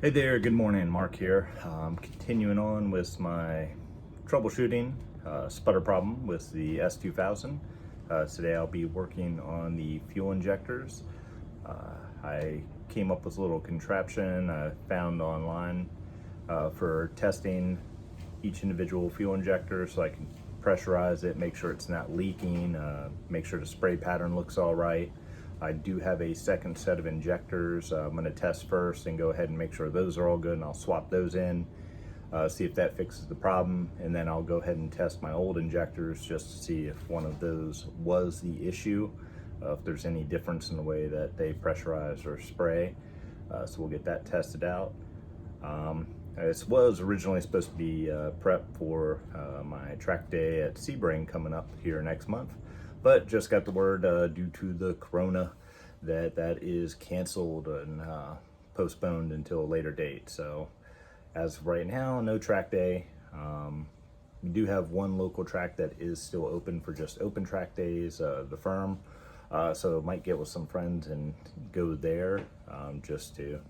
Hey there, good morning, Mark here. Continuing on with my troubleshooting sputter problem with the S2000. Today I'll be working on the fuel injectors. I came up with a little contraption I found online for testing each individual fuel injector so I can pressurize it, make sure it's not leaking, make sure the spray pattern looks all right. I do have a second set of injectors I'm going to test first and go ahead and make sure those are all good, and I'll swap those in, see if that fixes the problem, and then I'll go ahead and test my old injectors just to see if one of those was the issue, if there's any difference in the way that they pressurize or spray. So we'll get that tested out. This was originally supposed to be prep for my track day at Sebring coming up here next month, but just got the word due to the corona that is canceled and postponed until a later date. So as of right now, no track day. We do have one local track that is still open for just open track days, the firm. So might get with some friends and go there just to,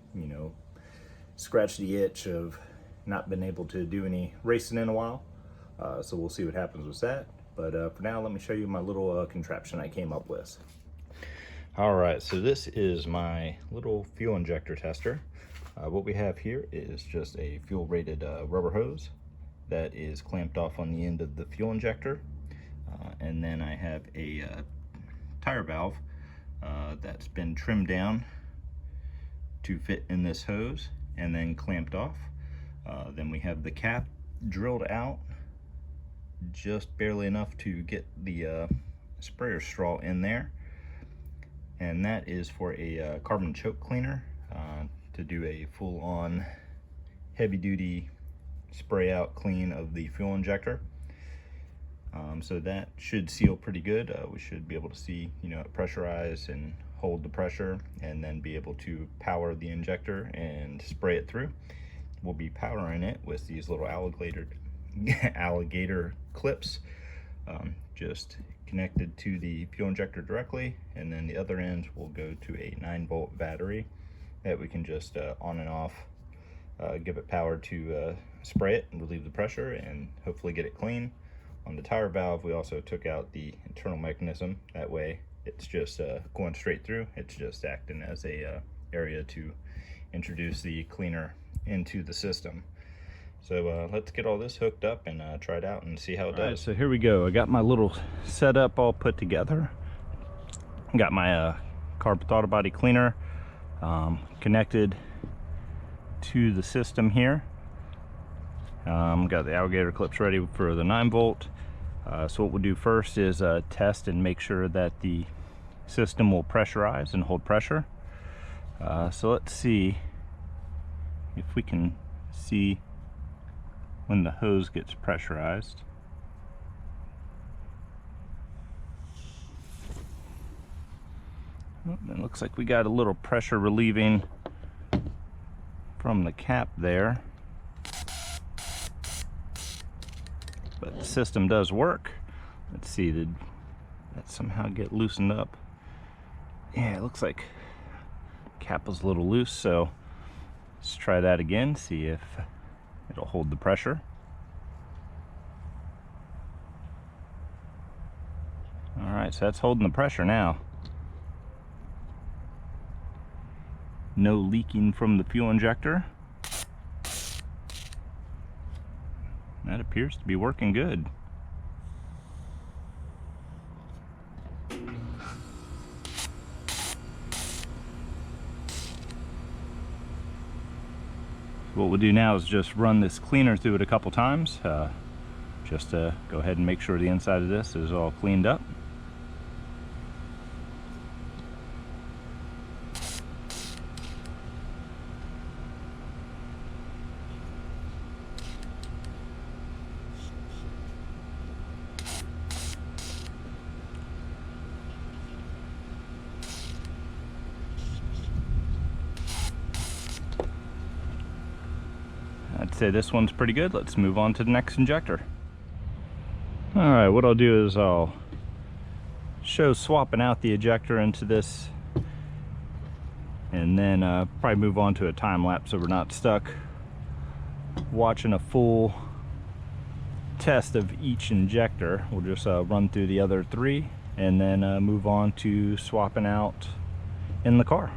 scratch the itch of not been able to do any racing in a while. So we'll see what happens with that. But for now, let me show you my little contraption I came up with. All right, so this is my little fuel injector tester. What we have here is just a fuel rated rubber hose that is clamped off on the end of the fuel injector. And then I have a tire valve that's been trimmed down to fit in this hose and then clamped off. Then we have the cap drilled out just barely enough to get the sprayer straw in there, and that is for a carbon choke cleaner to do a full-on heavy-duty spray out clean of the fuel injector. So that should seal pretty good. We should be able to see, it pressurize and hold the pressure, and then be able to power the injector and spray it through. We'll be powering it with these little alligator clips, just connected to the fuel injector directly, and then the other end will go to a 9-volt battery that we can just on and off, give it power to spray it and relieve the pressure and hopefully get it clean. On the tire valve, we also took out the internal mechanism. That way it's just going straight through. It's just acting as a area to introduce the cleaner into the system. So let's get all this hooked up and try it out and see how it does. All right, so here we go. I got my little setup all put together. Got my carb throttle body cleaner connected to the system here. Got the alligator clips ready for the 9-volt. So what we'll do first is test and make sure that the system will pressurize and hold pressure. So let's see if we can see when the hose gets pressurized. Oh, it looks like we got a little pressure relieving from the cap there, but the system does work. Let's see, did that somehow get loosened up? Yeah, it looks like cap was a little loose, so let's try that again, see if it'll hold the pressure. All right, so that's holding the pressure now. No leaking from the fuel injector. That appears to be working good. What we'll do now is just run this cleaner through it a couple times, just to go ahead and make sure the inside of this is all cleaned up. I'd say this one's pretty good. Let's move on to the next injector. All right, what I'll do is I'll show swapping out the ejector into this and then probably move on to a time lapse so we're not stuck watching a full test of each injector. We'll just run through the other three and then move on to swapping out in the car.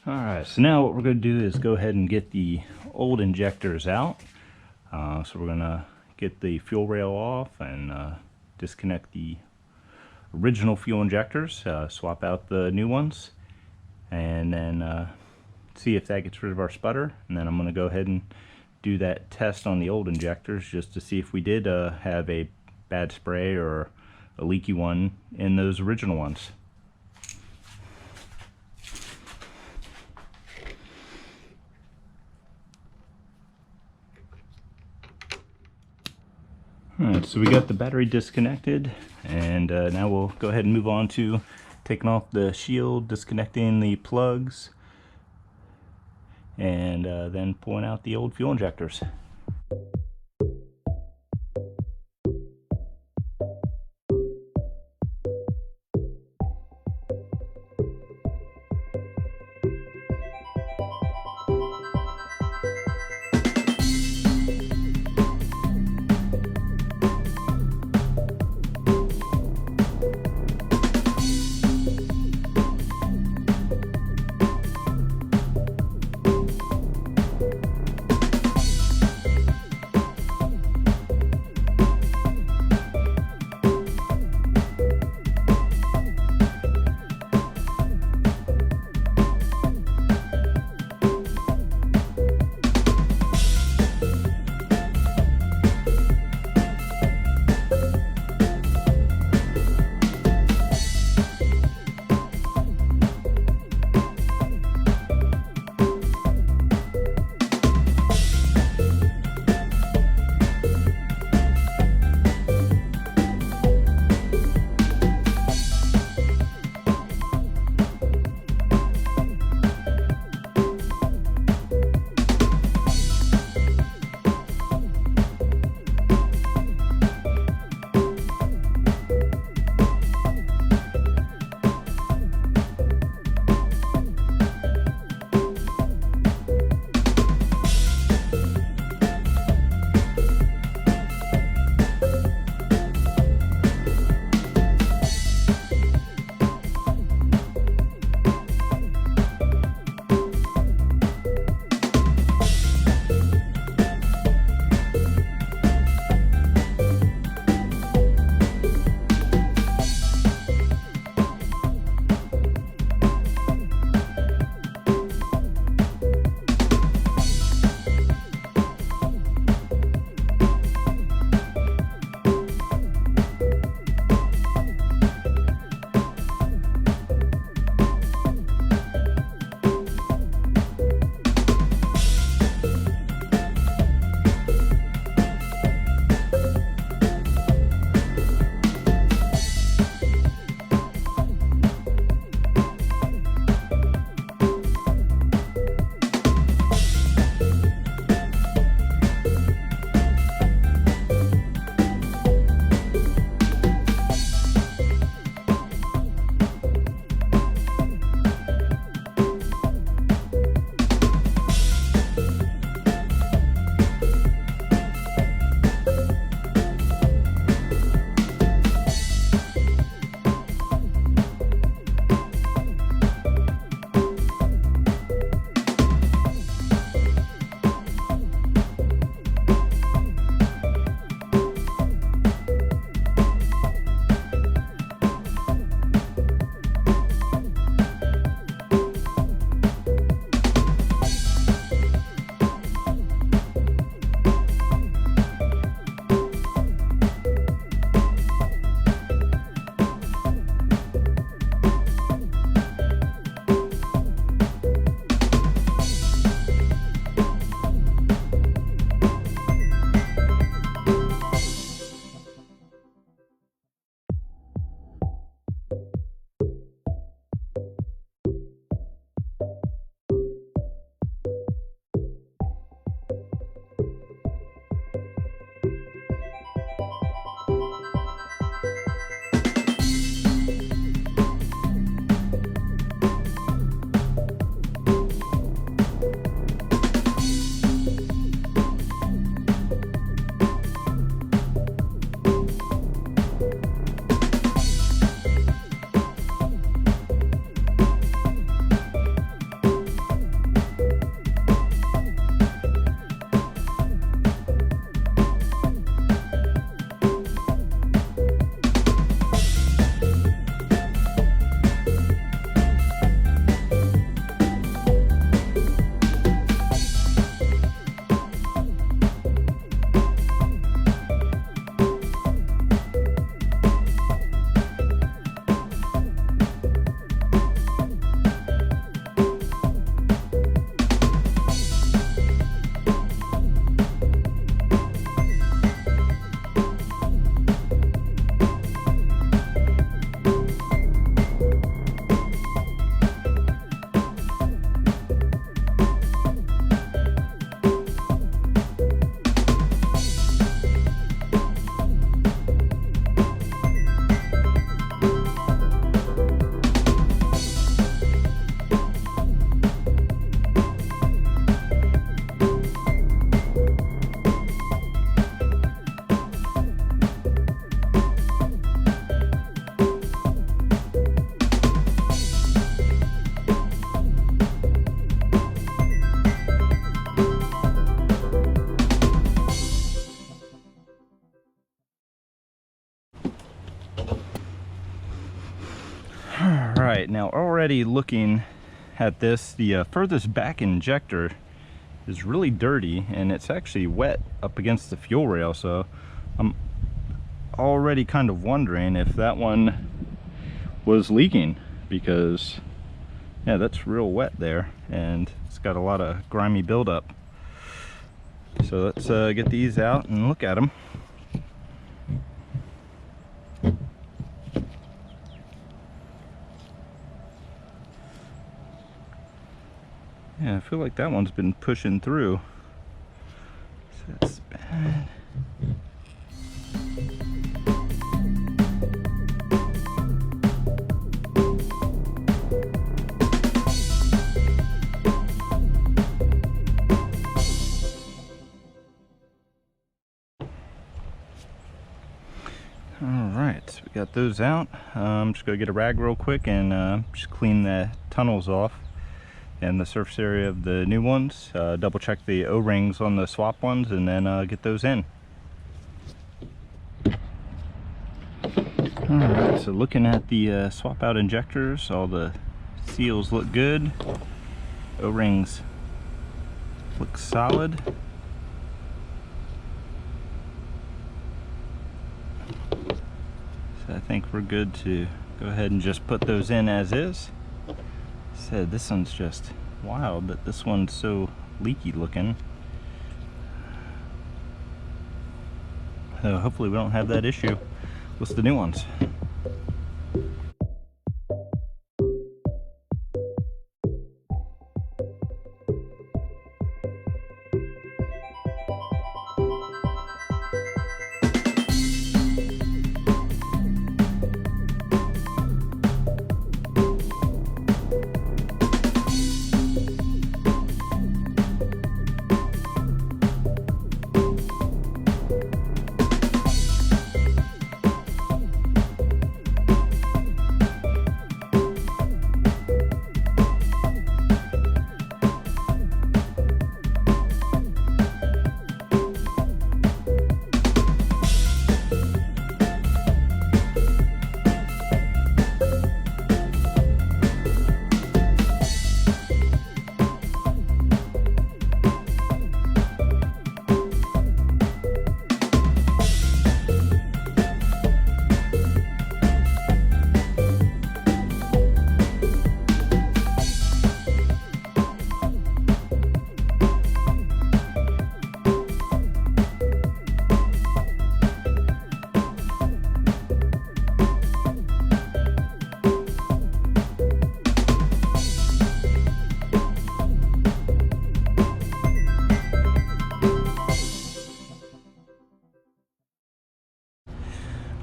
Alright, so now what we're going to do is go ahead and get the old injectors out. So we're going to get the fuel rail off and disconnect the original fuel injectors, swap out the new ones, and then see if that gets rid of our sputter. And then I'm going to go ahead and do that test on the old injectors just to see if we did have a bad spray or a leaky one in those original ones. Alright, so we got the battery disconnected, and now we'll go ahead and move on to taking off the shield, disconnecting the plugs, and then pulling out the old fuel injectors. right, now already looking at this, the furthest back injector is really dirty and it's actually wet up against the fuel rail, so I'm already kind of wondering if that one was leaking, because yeah, that's real wet there and it's got a lot of grimy buildup. So let's get these out and look at them. Yeah, I feel like that one's been pushing through. So that's bad. Alright, so we got those out. I'm just going to get a rag real quick and just clean the tunnels off and the surface area of the new ones. Double check the O-rings on the swap ones and then get those in. Alright, so looking at the swap out injectors, all the seals look good. O-rings look solid. So I think we're good to go ahead and just put those in as is. Said this one's just wild that this one's so leaky looking. So hopefully we don't have that issue with the new ones.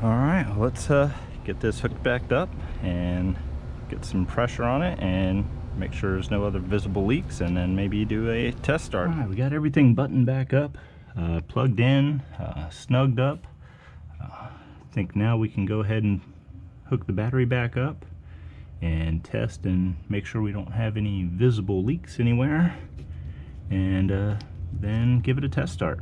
Alright, let's get this hooked back up and get some pressure on it and make sure there's no other visible leaks, and then maybe do a test start. Alright, we got everything buttoned back up, plugged in, snugged up. I think now we can go ahead and hook the battery back up and test and make sure we don't have any visible leaks anywhere, and then give it a test start.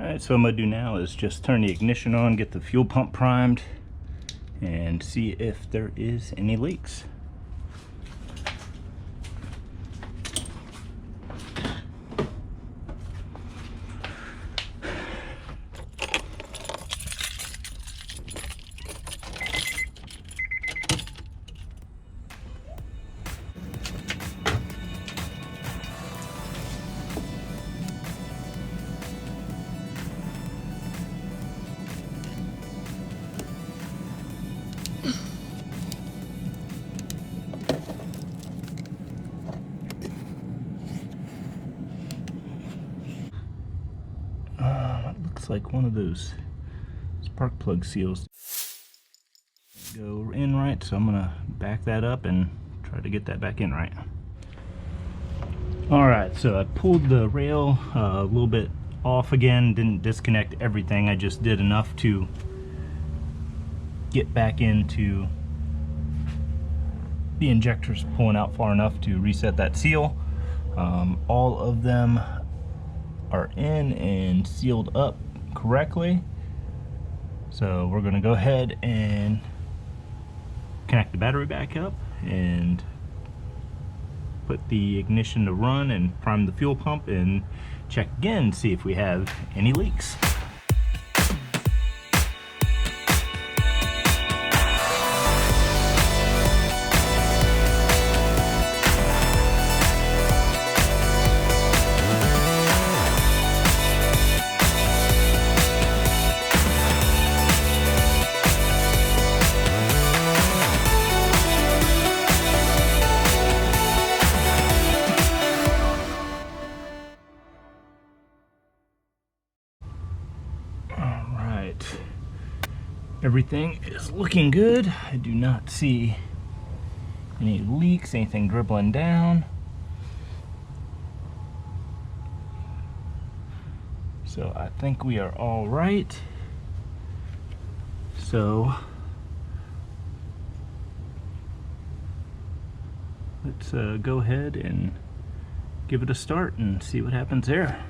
Alright, so what I'm going to do now is just turn the ignition on, get the fuel pump primed, and see if there is any leaks. Looks like one of those spark plug seals go in right, so I'm gonna back that up and try to get that back in right. Alright, so I pulled the rail a little bit off again, didn't disconnect everything, I just did enough to get back into the injectors, pulling out far enough to reset that seal. All of them are in and sealed up correctly, so we're going to go ahead and connect the battery back up and put the ignition to run and prime the fuel pump and check again, see if we have any leaks. Everything is looking good. I do not see any leaks, anything dribbling down. So I think we are all right. So let's go ahead and give it a start and see what happens there.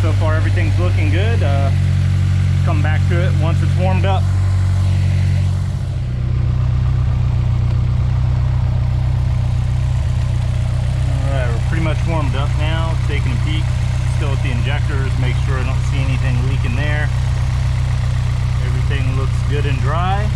So far everything's looking good. Come back to it once it's warmed up. Alright, we're pretty much warmed up now. Taking a peek still at the injectors, make sure I don't see anything leaking there. Everything looks good and dry.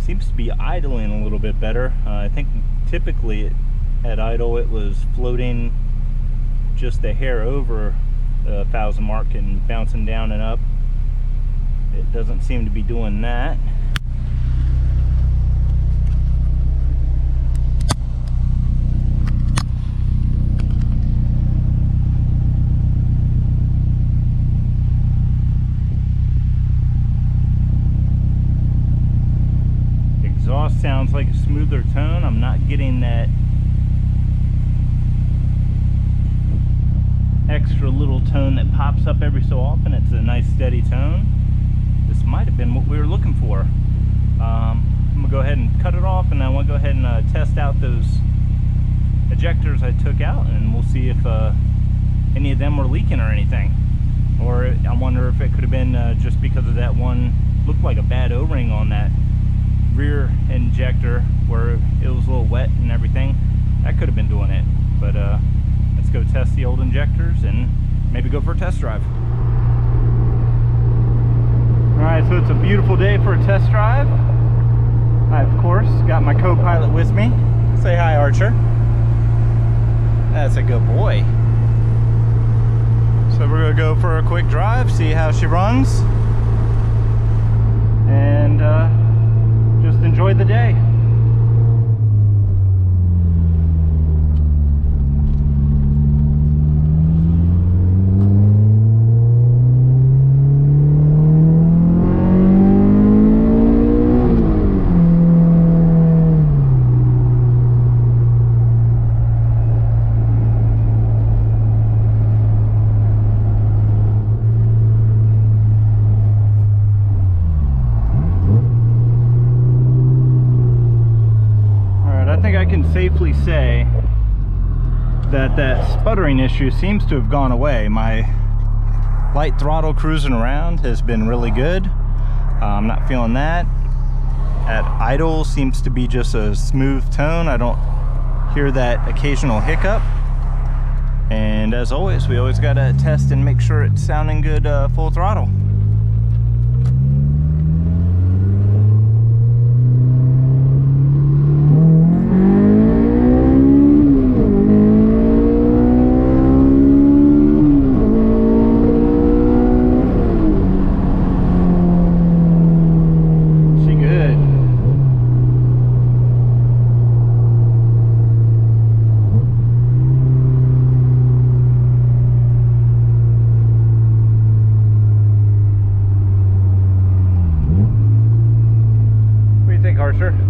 Seems to be idling a little bit better. I think typically at idle it was floating just a hair over the 1,000 mark and bouncing down and up. It doesn't seem to be doing that. Exhaust sounds like a smoother tone. I'm not getting that extra little tone that pops up every so often. It's a nice steady tone. This might have been what we were looking for. I'm gonna go ahead and cut it off, and I want to go ahead and test out those ejectors I took out, and we'll see if any of them were leaking or anything. Or I wonder if it could have been just because of that one, looked like a bad O-ring on that rear injector where it was a little wet and everything. That could have been doing it. But let's go test the old injectors and maybe go for a test drive. Alright, so it's a beautiful day for a test drive. I, of course, got my co-pilot with me. Say hi, Archer. That's a good boy. So we're gonna go for a quick drive, see how she runs, and just enjoy the day. Safely say that sputtering issue seems to have gone away. My light throttle cruising around has been really good. I'm not feeling that. At idle seems to be just a smooth tone. I don't hear that occasional hiccup. And as always, we always gotta test and make sure it's sounding good full throttle.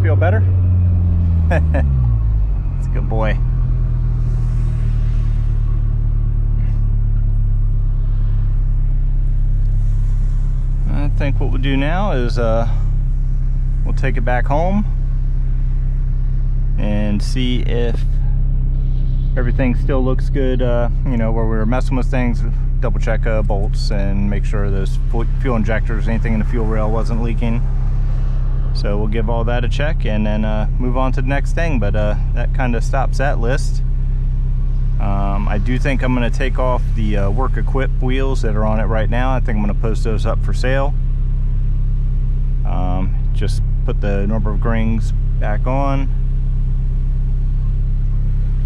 Feel better? It's a good boy. I think what we'll do now is we'll take it back home and see if everything still looks good, you know, where we were messing with things, double check bolts and make sure those fuel injectors, anything in the fuel rail wasn't leaking. So we'll give all that a check and then move on to the next thing, but that kind of stops that list. I do think I'm going to take off the work equipped wheels that are on it right now. I think I'm going to post those up for sale. Just put the Nürburgrings back on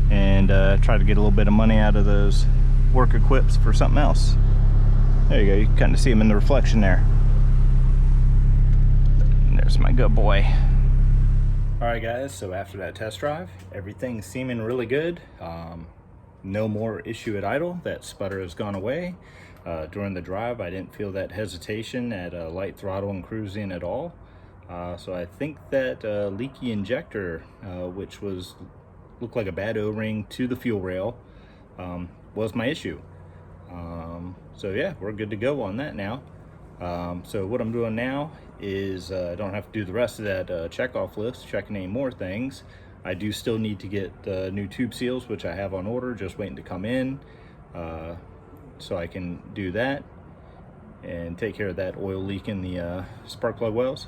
and try to get a little bit of money out of those work equips for something else. There you go, you can kind of see them in the reflection there. There's my good boy. All right guys, so after that test drive, everything's seeming really good. No more issue at idle. That sputter has gone away. During the drive, I didn't feel that hesitation at light throttle and cruising at all. So I think that leaky injector, which looked like a bad O-ring to the fuel rail, was my issue. So yeah, we're good to go on that now. So what I'm doing now is I don't have to do the rest of that check-off list, checking any more things. I do still need to get new tube seals, which I have on order, just waiting to come in, so I can do that and take care of that oil leak in the spark plug wells.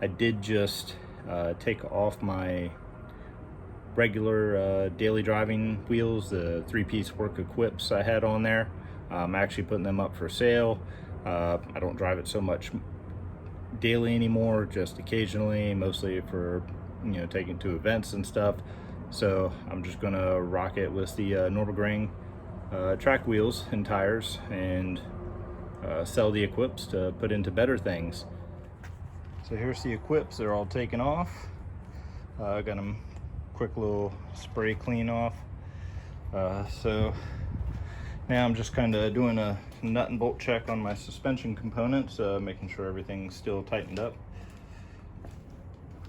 I did just take off my regular daily driving wheels, the 3-piece work equips I had on there. I'm actually putting them up for sale. I don't drive it so much daily anymore, just occasionally, mostly for, you know, taking to events and stuff. So I'm just gonna rock it with the Nürburgring track wheels and tires and sell the equips to put into better things. So here's the equips, they're all taken off. I got them quick little spray clean off. So now I'm just kind of doing a nut and bolt check on my suspension components, making sure everything's still tightened up.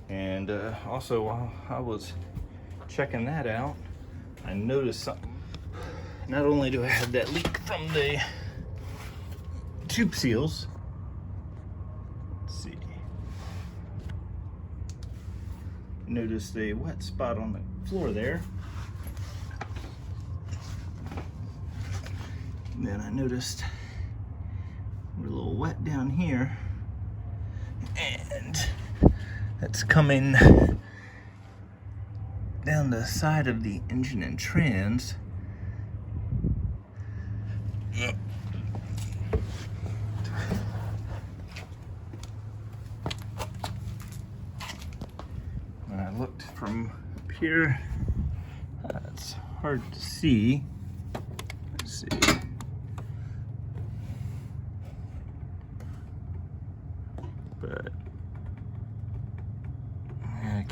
And also, while I was checking that out, I noticed something. Not only do I have that leak from the tube seals, let's see, noticed a wet spot on the floor there. And then I noticed we're a little wet down here, and that's coming down the side of the engine and trans. When I looked from up here, it's hard to see. Let's see.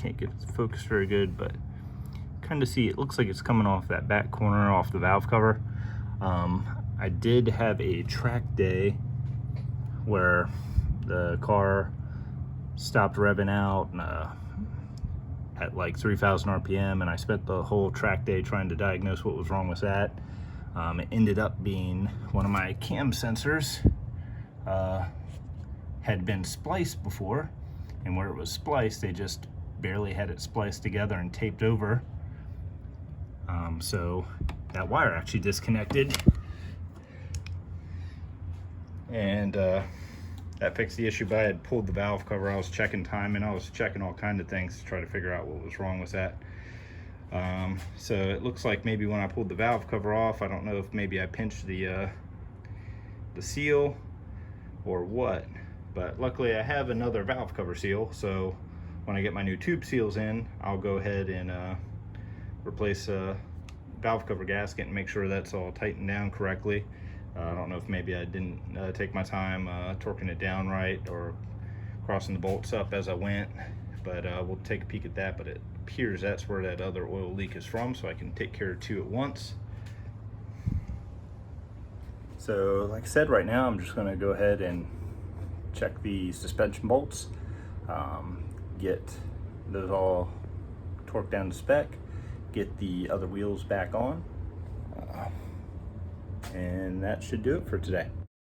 can't get it focused very good, but kind of see it looks like it's coming off that back corner off the valve cover. I did have a track day where the car stopped revving out at like 3,000 RPM, and I spent the whole track day trying to diagnose what was wrong with that. It ended up being one of my cam sensors had been spliced before, and where it was spliced, they just barely had it spliced together and taped over. So that wire actually disconnected, and that fixed the issue. But I had pulled the valve cover. I was checking time, and I was checking all kinds of things to try to figure out what was wrong with that. So it looks like maybe when I pulled the valve cover off, I don't know if maybe I pinched the seal or what, but luckily I have another valve cover seal, so when I get my new tube seals in, I'll go ahead and replace a valve cover gasket and make sure that's all tightened down correctly. I don't know if maybe I didn't take my time torquing it down right or crossing the bolts up as I went, but we'll take a peek at that. But it appears that's where that other oil leak is from, so I can take care of two at once. So like I said, right now I'm just going to go ahead and check the suspension bolts, get those all torqued down to spec, get the other wheels back on, and that should do it for today.